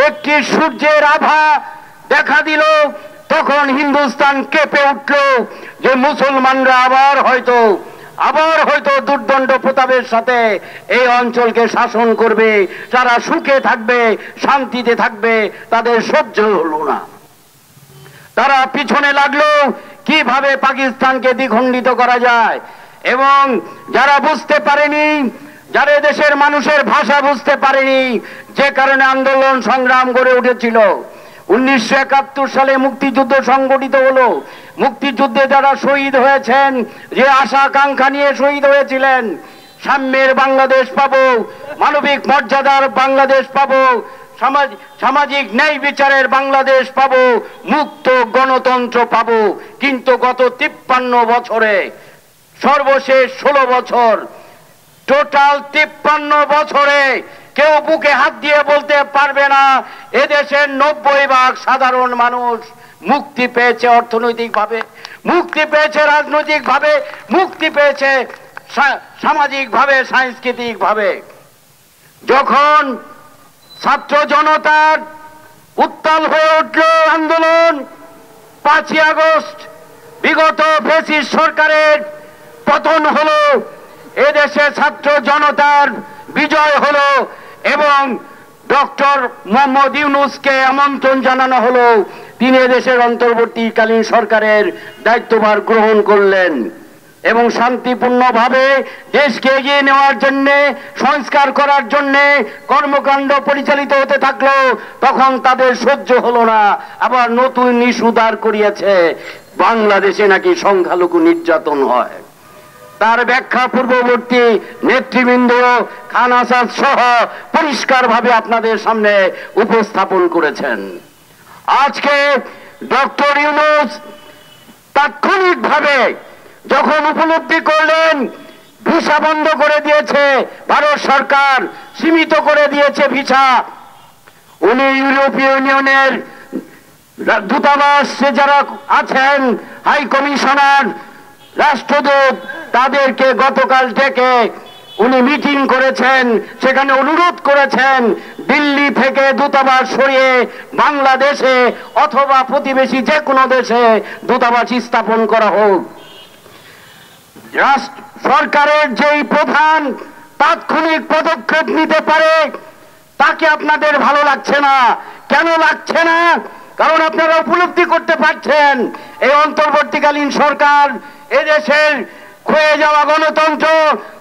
একটি সূর্যের আভা দেখা দিল, তখন হিন্দুস্তান কেঁপে উঠল যে মুসলমানরা আবার হয়তো দুর্দণ্ড প্রতাপের সাথে এই অঞ্চলকে শাসন করবে, তারা সুখে থাকবে, শান্তিতে থাকবে। তাদের সহ্য হলো না, তারা পিছনে লাগলো কিভাবে পাকিস্তানকে দ্বিখণ্ডিত করা যায়। এবং যারা বুঝতে পারেনি, যারা দেশের মানুষের ভাষা বুঝতে পারেনি, যে কারণে আন্দোলন সংগ্রাম গড়ে উঠেছিল। 1971 সালে মুক্তিযুদ্ধ সংগঠিত হলো। মুক্তিযুদ্ধে যারা শহীদ হয়েছেন, যে আশা আকাঙ্ক্ষা নিয়ে শহীদ হয়েছিলেন, সাম্যের বাংলাদেশ পাবো, মানবিক মর্যাদার বাংলাদেশ পাবো, সামাজিক ন্যায় বিচারের বাংলাদেশ পাবো, মুক্ত গণতন্ত্র পাবো। কিন্তু গত 53 বছরে, সর্বশেষ 16 বছর, টোটাল 53 বছরে কেউ বুকে হাত দিয়ে বলতে পারবে না এদেশের 90% সাধারণ মানুষ মুক্তি পেয়েছে, অর্থনৈতিকভাবে মুক্তি পেয়েছে, রাজনৈতিকভাবে মুক্তি পেয়েছে, সামাজিকভাবে, সাংস্কৃতিকভাবে। যখন ছাত্র জনতার উত্তাল হয়ে উঠল আন্দোলন, 5ই আগস্ট বিগত ফ্যাসিস্ট সরকারের পতন হলো, এদেশে ছাত্র জনতার বিজয় হলো এবং ডক্টর মোহাম্মদ ইউনূসকে আমন্ত্রণ জানানো হলো, তিনি এদেশের অন্তর্বর্তীকালীন সরকারের দায়িত্বভার গ্রহণ করলেন এবং শান্তিপূর্ণভাবে দেশকে এগিয়ে নেওয়ার জন্য, সংস্কার করার জন্য কর্মকাণ্ড পরিচালিত হতে থাকলো। তখন তাদের সহ্য হলো না, আবার নতুন ইস্যু দাঁড় করিয়েছে, বাংলাদেশে নাকি সংখ্যালঘু নির্যাতন হয়। তার ব্যাখ্যা পূর্ববর্তী নেতৃবৃন্দ, খান আসাদ সহ পরিষ্কারভাবে আপনাদের সামনে উপস্থাপন করেছেন। আজকে ডক্টর ইউনূস তাৎক্ষণিকভাবে যখন উপলব্ধি করলেন, ভিসা বন্ধ করে দিয়েছে ভারত সরকার, সীমিত করে দিয়েছে ভিসা, উনি ইউরোপীয় ইউনিয়নের দূতাবাসে যারা আছেন, হাই কমিশনার, রাষ্ট্রদূত, তাদেরকে গতকাল ডেকে উনি মিটিং করেছেন, সেখানে অনুরোধ করেছেন দিল্লি থেকে দূতাবাস সরিয়ে বাংলাদেশে অথবা প্রতিবেশী যে কোনো দেশে দূতাবাস স্থাপন করা হোক। সরকারের যেই প্রধান তাৎক্ষণিক পদক্ষেপ নিতে পারে, তাকে আপনাদের ভালো লাগছে না। কেন লাগছে না? কারণ আপনারা উপলব্ধি করতে পারছেন এই অন্তর্বর্তীকালীন সরকার এদেশের ক্ষয়ে যাওয়া গণতন্ত্র,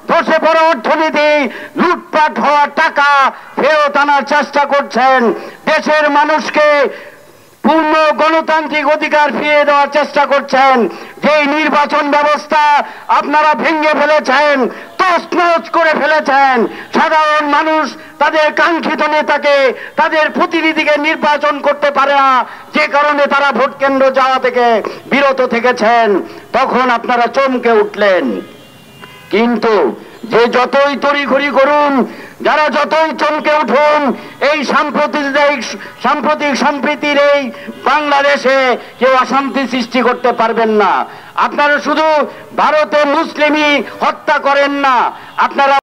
ধসে পড়া অর্থনীতি, লুটপাট হওয়া টাকা ফেরত আনার চেষ্টা করছেন, দেশের মানুষকে পূর্ণ গণতান্ত্রিক অধিকার ফিরিয়ে দেওয়ার চেষ্টা করছেন। যেই নির্বাচন ব্যবস্থা আপনারা ভেঙে ফেলেছেন, তছনছ করে ফেলেছেন, সাধারণ মানুষ তাদের কাঙ্ক্ষিত নেতাকে, তাদের প্রতিনিধিকে নির্বাচন করতে পারে না, যে কারণে তারা ভোট কেন্দ্র যাওয়া থেকে বিরত থেকেছেন, তখন আপনারা চমকে উঠলেন। কিন্তু যে যতই তড়িঘড়ি করুন, যারা যতই চমকে উঠুন, এই সাম্প্রতিক সম্প্রীতির এই বাংলাদেশে কেউ অশান্তি সৃষ্টি করতে পারবেন না। আপনারা শুধু ভারতে মুসলিমই হত্যা করেন না, আপনারা